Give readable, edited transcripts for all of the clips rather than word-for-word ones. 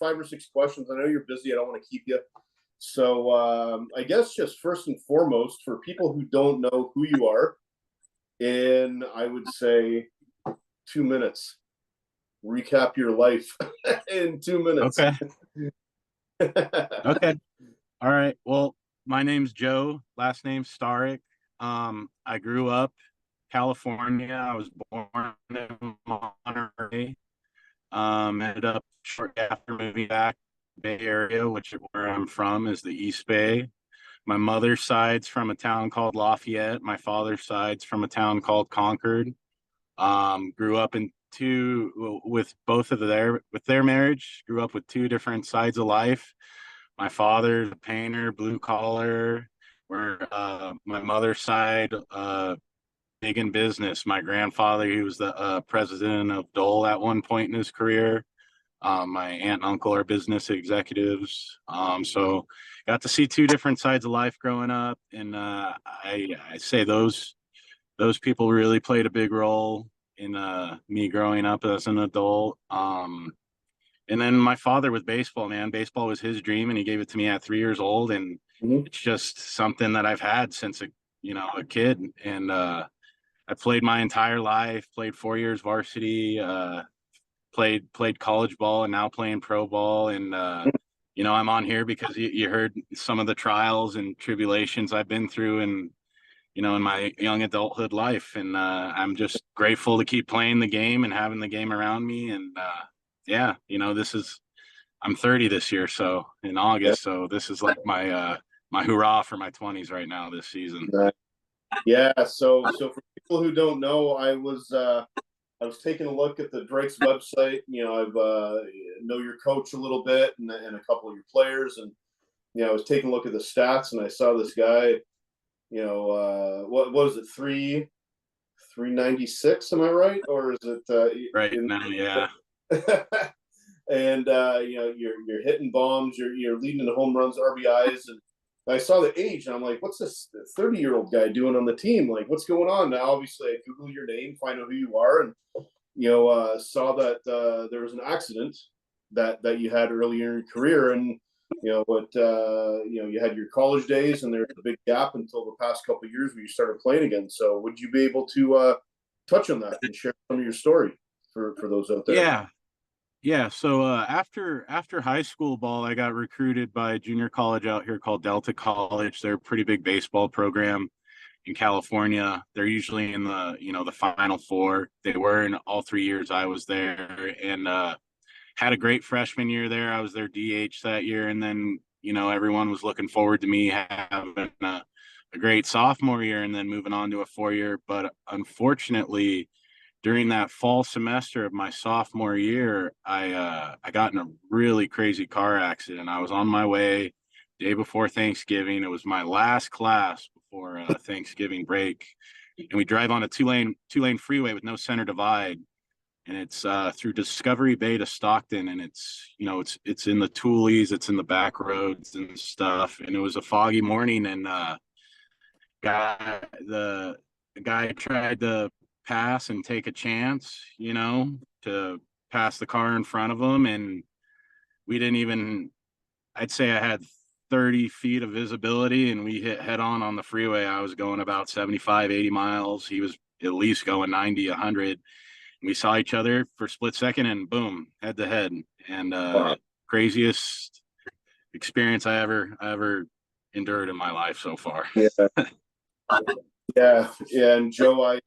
5 or 6 questions. I know you're busy. I don't want to keep you. So I guess just first and foremost, for people who don't know who you are, in, I would say, 2 minutes, recap your life in 2 minutes. Okay. Okay. All right. Well, my name's Joe. Last name's Starick. I grew up California. I was born in Monterey. Ended up shortly after moving back Bay Area, which is where I'm from, is the East Bay. My mother's side's from a town called Lafayette. My father's side's from a town called Concord. Grew up in two with both of their marriage. Grew up with two different sides of life. My father's a painter, blue collar. Where my mother's side, big in business. My grandfather, he was the president of Dole at one point in his career. My aunt and uncle are business executives. So got to see two different sides of life growing up, and I say those people really played a big role in me growing up as an adult. And then my father with baseball, man. Baseball was his dream, and he gave it to me at 3 years old, and Mhm. it's just something that I've had since a kid. And I played my entire life. Played 4 years varsity. Played college ball, and now playing pro ball. And I'm on here because you heard some of the trials and tribulations I've been through, and in my young adulthood life. And I'm just grateful to keep playing the game and having the game around me. And yeah, I'm 30 this year, so in Yeah. August. So this is like my hurrah for my 20s right now this season. Yeah. So for people who don't know, I was taking a look at the Drakes website. I've know your coach a little bit, and a couple of your players, and I was taking a look at the stats, and I saw this guy. What is it, 396? Am I right, or is it Right now, yeah. and you're hitting bombs, you're leading the home runs, RBIs, and I saw the age, and I'm like, what's this 30-year-old guy doing on the team? Like, what's going on? Now, obviously, I Google your name, find out who you are, and saw that there was an accident that you had earlier in your career, and you had your college days, and there's a big gap until the past couple of years where you started playing again. So, would you be able to touch on that and share some of your story for those out there? Yeah. Yeah, so after high school ball, I got recruited by a junior college out here called Delta College. They're a pretty big baseball program in California. They're usually in the Final Four. They were in all 3 years I was there, and had a great freshman year there. I was their DH that year, and then everyone was looking forward to me having a great sophomore year and then moving on to a 4 year. But unfortunately, during that fall semester of my sophomore year, I got in a really crazy car accident. I was on my way day before Thanksgiving. It was my last class before Thanksgiving break, and we drive on a two lane freeway with no center divide, and it's through Discovery Bay to Stockton, and it's in the Toolies, it's in the back roads and stuff, and it was a foggy morning, and the guy tried to pass and take a chance, to pass the car in front of him. And we didn't even, I'd say I had 30 feet of visibility, and we hit head on the freeway. I was going about 75, 80 miles. He was at least going 90, 100. We saw each other for a split second, and boom, head to head. And Wow. craziest experience I ever endured in my life so far. Yeah. Yeah. And Joe,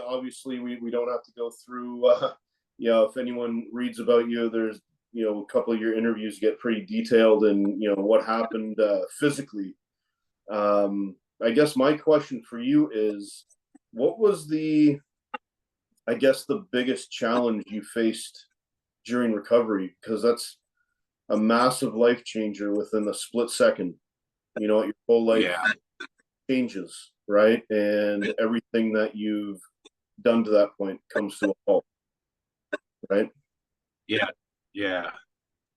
obviously we don't have to go through, if anyone reads about you, there's, a couple of your interviews get pretty detailed, and, what happened physically. I guess my question for you is, what was the biggest challenge you faced during recovery? Because that's a massive life changer within a split second. Your whole life Yeah. changes, right? And everything that you've done to that point comes to a halt, right? Yeah. Yeah.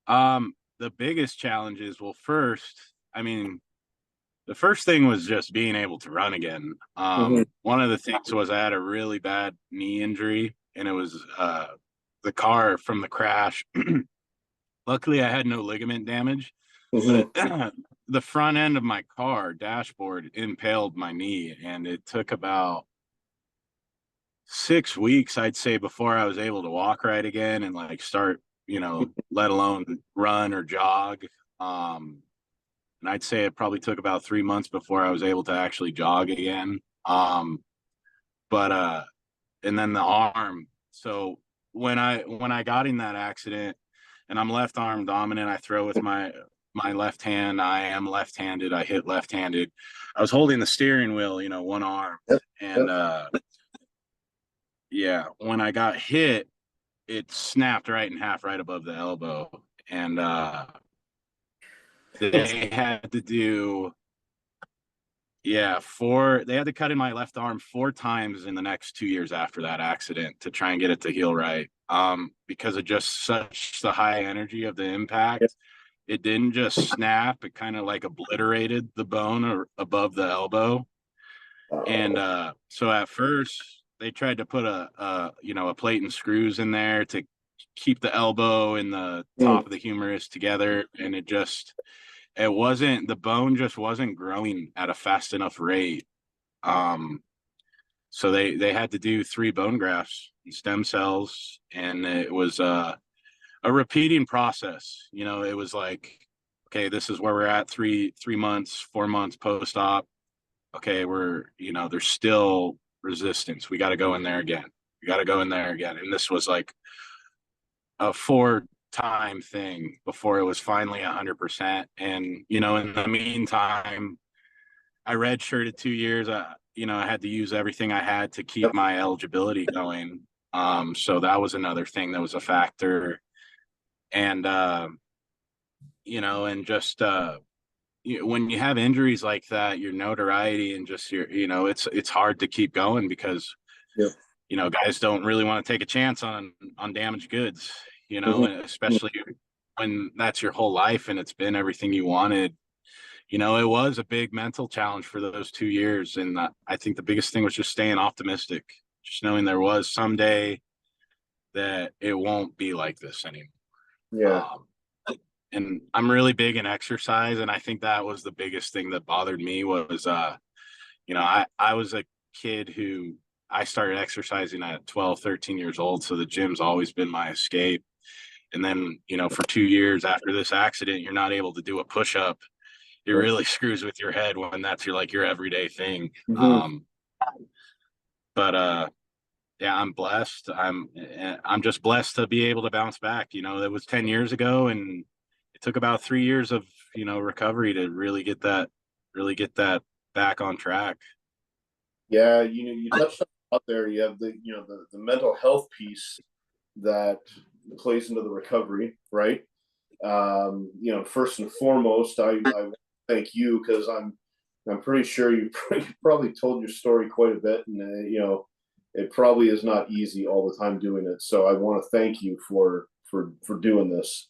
The biggest challenge is, well, first, I mean, the first thing was just being able to run again. Mm-hmm. One of the things was I had a really bad knee injury, and it was the car from the crash Luckily, I had no ligament damage, but Hmm. the front end of my car dashboard impaled my knee, and it took about 6 weeks, I'd say, before I was able to walk right again and like start, let alone run or jog. Um, and I'd say it probably took about 3 months before I was able to actually jog again. But and then the arm. So when I got in that accident, and I'm left arm dominant, I throw with my left hand. I am left-handed. I hit left-handed. I was holding the steering wheel, one arm, Yep. and Yep. yeah, when I got hit, it snapped right in half, right above the elbow, and they had to do yeah, they had to cut in my left arm 4 times in the next 2 years after that accident to try and get it to heal right. Because of just such the high energy of the Yep. impact, it didn't just snap; it kind of like obliterated the bone or above the elbow. And Oh. so at first, they tried to put a plate and screws in there to keep the elbow and the top Mm. of the humerus together, and it wasn't the bone just wasn't growing at a fast enough rate. um so they had to do 3 bone grafts and stem cells, and it was a repeating process. It was like, okay, this is where we're at, 3 months, 4 months post-op. Okay, there's still resistance, we got to go in there again, and this was like a 4 time thing before it was finally 100%. And in the meantime, I redshirted 2 years. I had to use everything I had to keep Yep. my eligibility going. So that was another thing that was a factor. And and just when you have injuries like that, your notoriety and just it's hard to keep going because Yep. guys don't really want to take a chance on damaged goods. Hmm. And especially when that's your whole life and it's been everything you wanted. It was a big mental challenge for those 2 years. And I think the biggest thing was just staying optimistic, just knowing there was someday that it won't be like this anymore. Yeah. Um, and I'm really big in exercise. And I think that was the biggest thing that bothered me was, I was a kid who I started exercising at 12, 13 years old. So the gym's always been my escape. And then, for 2 years after this accident, you're not able to do a push up. It Yep. really screws with your head when that's your everyday thing. Hmm. But yeah, I'm blessed. I'm just blessed to be able to bounce back. That was 10 years ago, and it took about 3 years of recovery to really get that back on track. Yeah, you touched on out there. You have the mental health piece that plays into the recovery, right? First and foremost, I thank you because I'm pretty sure you probably told your story quite a bit, and it probably is not easy all the time doing it. So I want to thank you for doing this.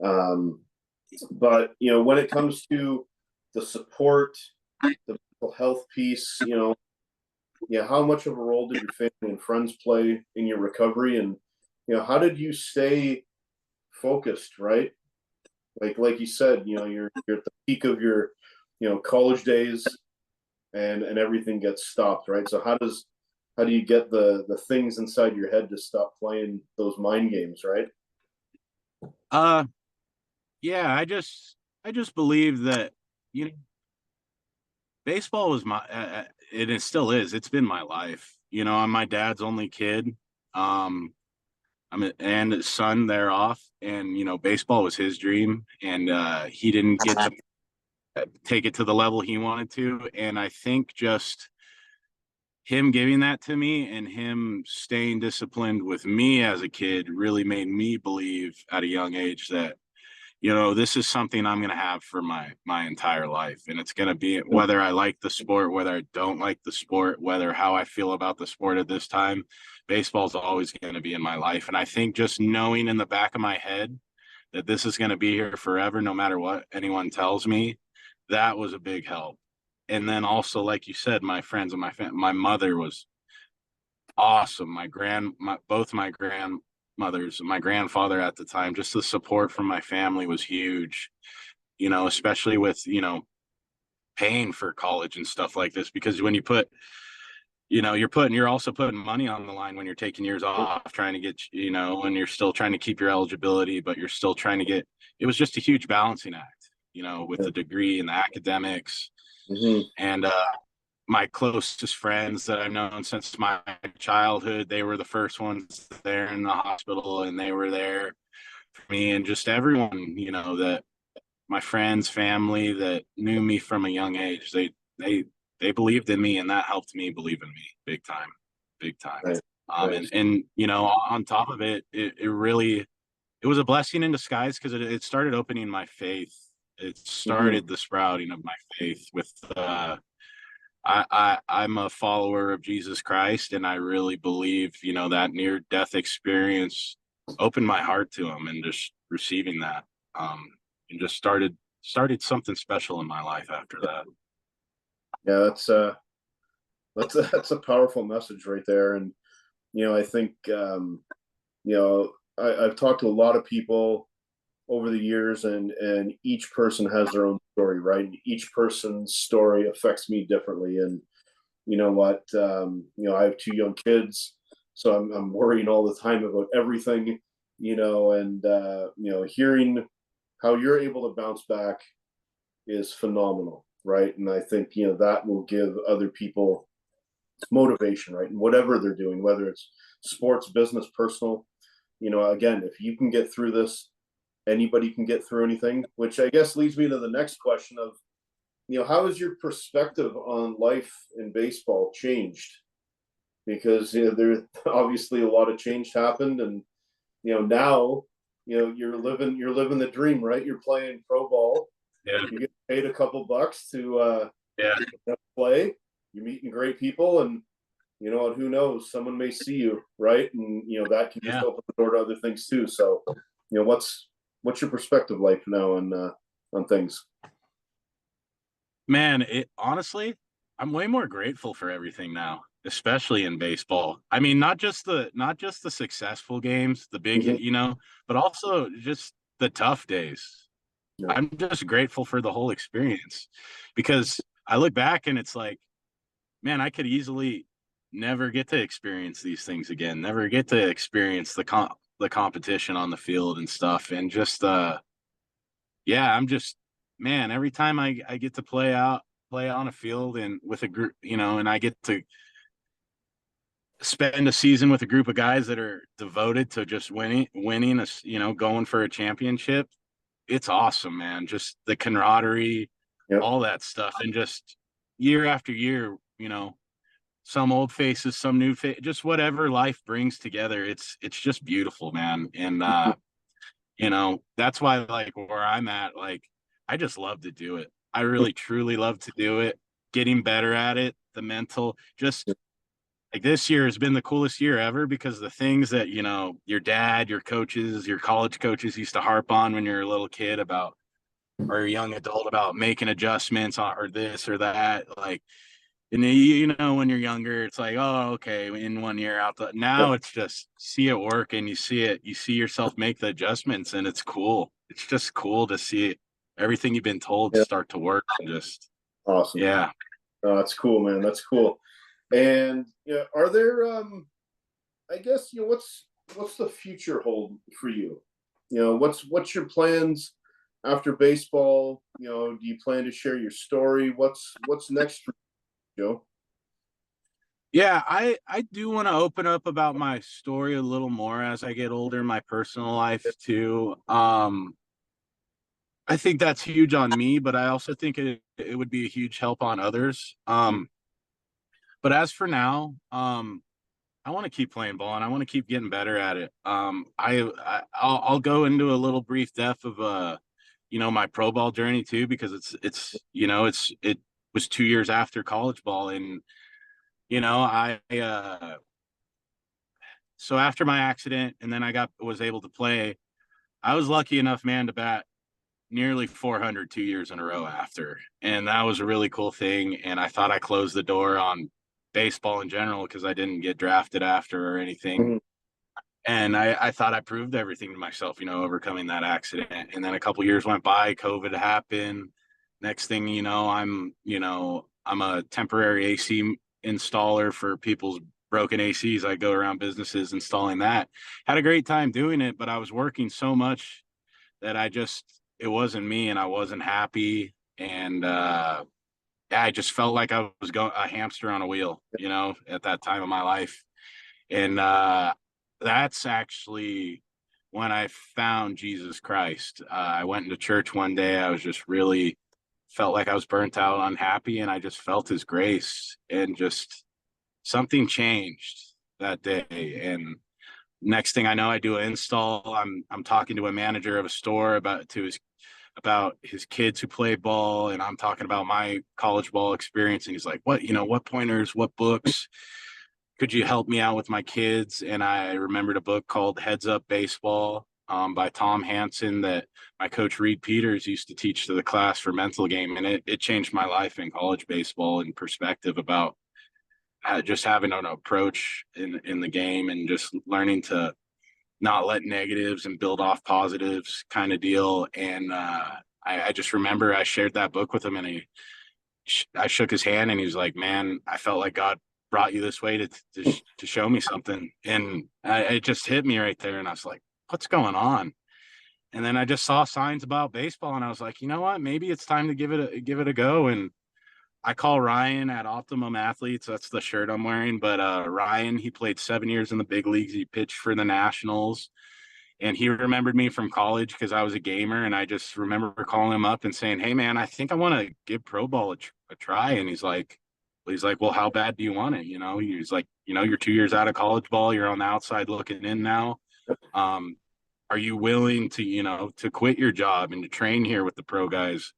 Um, but when it comes to the support, the mental health piece, yeah, how much of a role did your family and friends play in your recovery, and how did you stay focused, right? Like you said, you're at the peak of your college days, and everything gets stopped, right? So how do you get the things inside your head to stop playing those mind games, right? Uh, yeah, I just believe that you know baseball was it still is. It's been my life. I'm my dad's only kid. Um, and his son there off, and baseball was his dream, and he didn't get to take it to the level he wanted to. And I think just him giving that to me and him staying disciplined with me as a kid really made me believe at a young age that this is something I'm going to have for my entire life, and it's going to be whether I like the sport, whether I don't like the sport, whether how I feel about the sport at this time. Baseball's always going to be in my life, and I think just knowing in the back of my head that this is going to be here forever, no matter what anyone tells me, that was a big help. And then also, like you said, my friends and my mother was awesome. Both my grandmothers, my grandfather at the time. Just the support from my family was huge, you know, especially with, you know, paying for college and stuff like this, because when you put, you know, you're also putting money on the line when you're taking years off, trying to get, you know, when you're still trying to keep your eligibility, but you're still trying to get, it was just a huge balancing act, you know, with the degree and the academics. Mm-hmm. And my closest friends that I've known since my childhood, they were the first ones there in the hospital, and they were there for me, and just everyone, you know, that my friends, family that knew me from a young age, they they believed in me, and that helped me believe in me big time, big time. Right. Right. And you know, on top of it, it really, it was a blessing in disguise, because it started opening my faith. It Mm-hmm. started the sprouting of my faith with I'm a follower of Jesus Christ, and I really believe, you know, that near death experience opened my heart to him, and just receiving that, and just started something special in my life after that. Yeah, that's a powerful message right there. And I think I've talked to a lot of people over the years, and each person has their own story, right? Each person's story affects me differently. And you know what? I have two young kids, so I'm worrying all the time about everything, and hearing how you're able to bounce back is phenomenal, right? And I think that will give other people motivation, right? And whatever they're doing, whether it's sports, business, personal, again, if you can get through this, anybody can get through anything. Which I guess leads me to the next question of, how has your perspective on life in baseball changed? Because there obviously a lot of change happened, and now you're living the dream, right? You're playing pro ball, Yeah, you get paid a couple bucks to yeah, play, you're meeting great people, and and who knows, someone may see you, right? And that can just yeah. open the door to other things too. So what's your perspective like now on things? Man, it honestly, I'm way more grateful for everything now, especially in baseball. I mean, not just the successful games, the big, Mm-hmm. you know, but also just the tough days. Yeah. I'm just grateful for the whole experience, because I look back and it's like, man, I could easily never get to experience these things again, never get to experience the competition on the field and stuff. And just yeah, I'm just, man, every time I get to play on a field and with a group, you know, and I get to spend a season with a group of guys that are devoted to just winning a, you know, going for a championship. It's awesome, man. Just the camaraderie, Yep. all that stuff. And just year after year, you know, some old faces, some new face, just whatever life brings together. It's just beautiful, man. And you know, that's why, like, where I'm at, like, I just love to do it. I really truly love to do it. Getting better at it, the mental, just like this year has been the coolest year ever, because the things that, you know, your dad, your coaches, your college coaches used to harp on when you're a little kid about, or a young adult, about making adjustments on, or this or that, like, and you know, when you're younger, it's like, oh, okay, in one year out. Now it's just see it work, and you see yourself make the adjustments, and it's cool. It's just cool to see it, everything you've been told Yep. start to work, and just, Awesome. yeah. Oh, that's cool, man. That's cool. And are there I guess what's the future hold for you? What's your plans after baseball? Do you plan to share your story? What's next for you, Joe? Yeah, I do want to open up about my story a little more as I get older, my personal life too. I think that's huge on me, but I also think it would be a huge help on others. But as for now, I want to keep playing ball, and I want to keep getting better at it. I'll go into a little brief depth of you know, my pro ball journey too, because it's you know, it was 2 years after college ball. And you know, I so after my accident, and then was able to play. I was lucky enough, man, to bat nearly 400 2 years in a row after, and that was a really cool thing. And I thought I closed the door on baseball in general, because I didn't get drafted after or anything. Mhm. And I thought I proved everything to myself, overcoming that accident. And then a couple years went by, COVID happened. Next thing you know, I'm a temporary AC installer for people's broken ACs. I go around businesses installing that. Had a great time doing it, but I was working so much that it wasn't me, and I wasn't happy. And yeah, I just felt like I was going a hamster on a wheel, at that time of my life. And that's actually when I found Jesus Christ. I went into church one day. I was just really felt like I was burnt out, unhappy, and I just felt his grace, and just something changed that day. And next thing I know, I do an install. I'm talking to a manager of a store about his kids who play ball, and I'm talking about my college ball experience. And he's like, what pointers, what books could you help me out with my kids? And I remembered a book called Heads Up Baseball, by Tom Hansen, that my coach Reed Peters used to teach to the class for mental game. And it changed my life in college baseball and perspective about just having an approach in the game, and just learning to not let negatives and build off positives kind of deal. And I just remember I shared that book with him, and I shook his hand, and he was like, man, I felt like God brought you this way to show me something. And it just hit me right there. And I was like, what's going on? And then I just saw signs about baseball, and I was like, you know what, maybe it's time to give it a go. And I call Ryan at Optimum Athletes. That's the shirt I'm wearing. But Ryan, he played 7 years in the big leagues. He pitched for the Nationals. And he remembered me from college because I was a gamer. And I just remember calling him up and saying, hey, man, I think I want to give pro ball a try. And he's like, well, how bad do you want it? He's like, you're 2 years out of college ball. You're on the outside looking in now. Are you willing to quit your job and to train here with the pro guys?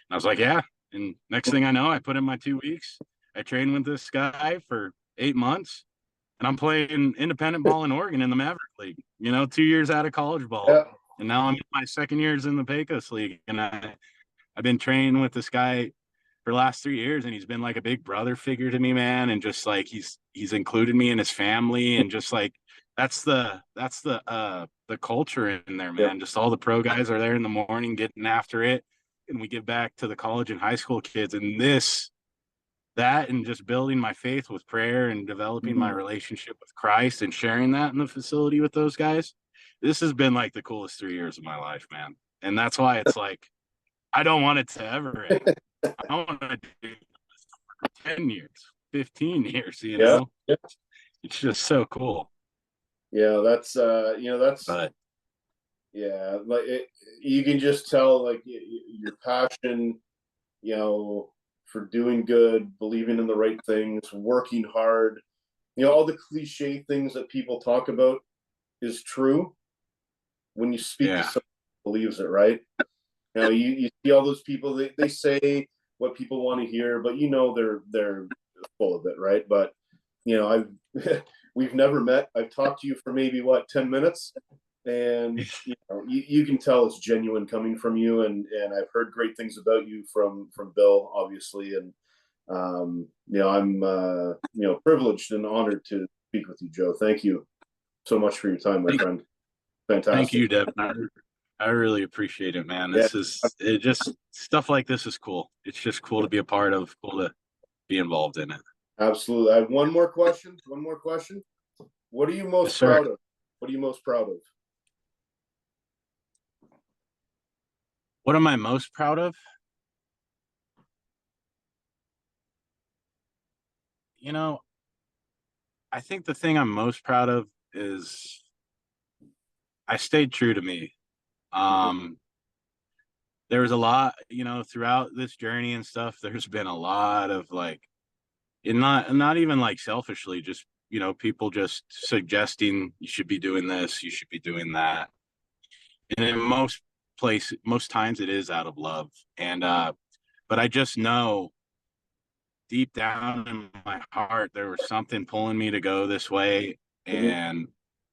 And I was like, yeah. And next thing I know, I put in my 2 weeks. I trained with this guy for 8 months, and I'm playing independent ball in Oregon in the Maverick League, 2 years out of college ball. Yeah. And now I'm in my second years in the Pecos League. And I've been training with this guy for the last 3 years, and he's been like a big brother figure to me, man. And just like he's included me in his family, and just like that's the culture in there, Yeah. man. Just all the pro guys are there in the morning getting after it, and we give back to the college and high school kids. And that and just building my faith with prayer and developing my relationship with Christ and sharing that in the facility with those guys. This has been like the coolest 3 years of my life, man. And that's why it's like, I don't want it to ever end. I want to do this for 10 years, 15 years, Yeah. Yeah. It's just so cool. Yeah. That's, But yeah, like you can just tell like your passion, for doing good, believing in the right things, working hard, all the cliche things that people talk about is true when you speak to yeah, someone who believes it, right? You see all those people, they say what people want to hear, but they're full of it, right? But I've we've never met. I've talked to you for maybe 10 minutes, and you can tell it's genuine coming from you. And I've heard great things about you from Bill, obviously. And I'm privileged and honored to speak with you, Joe. Thank you so much for your time, my friend. Fantastic. Thank you, Devin. I really appreciate it, man. Yeah. It just stuff like this is cool. It's just cool to be a part of, cool to be involved in it. Absolutely. I have one more question. What are you most proud of? What are you most proud of? What am I most proud of? I think the thing I'm most proud of is I stayed true to me. There was a lot, throughout this journey and stuff, there's been a lot of like, and not even like selfishly, just, people just suggesting you should be doing this, you should be doing that. And in most times it is out of love. And but I just know deep down in my heart there was something pulling me to go this way. And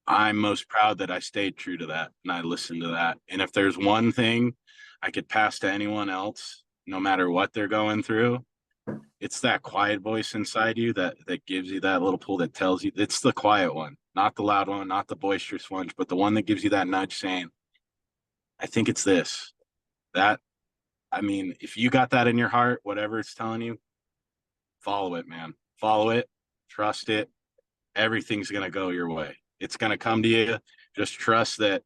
I'm most proud that I stayed true to that and I listened to that. And if there's one thing I could pass to anyone else, no matter what they're going through, it's that quiet voice inside you that gives you that little pull, that tells you, it's the quiet one. not the loud one, not the boisterous one, but the one that gives you that nudge saying, I think it's this. That, I mean, if you got that in your heart, whatever it's telling you, follow it, man. Follow it, trust it. Everything's going to go your way. It's going to come to you. Just trust that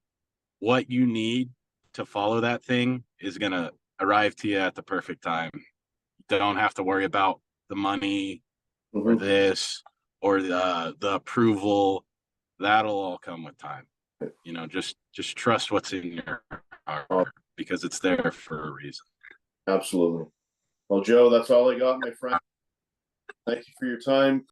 what you need to follow that thing is going to arrive to you at the perfect time. You don't have to worry about the money or this or the approval. That'll all come with time. You know, just trust what's in your heart because it's there for a reason. Absolutely. Well, Joe, that's all I got, my friend. Thank you for your time.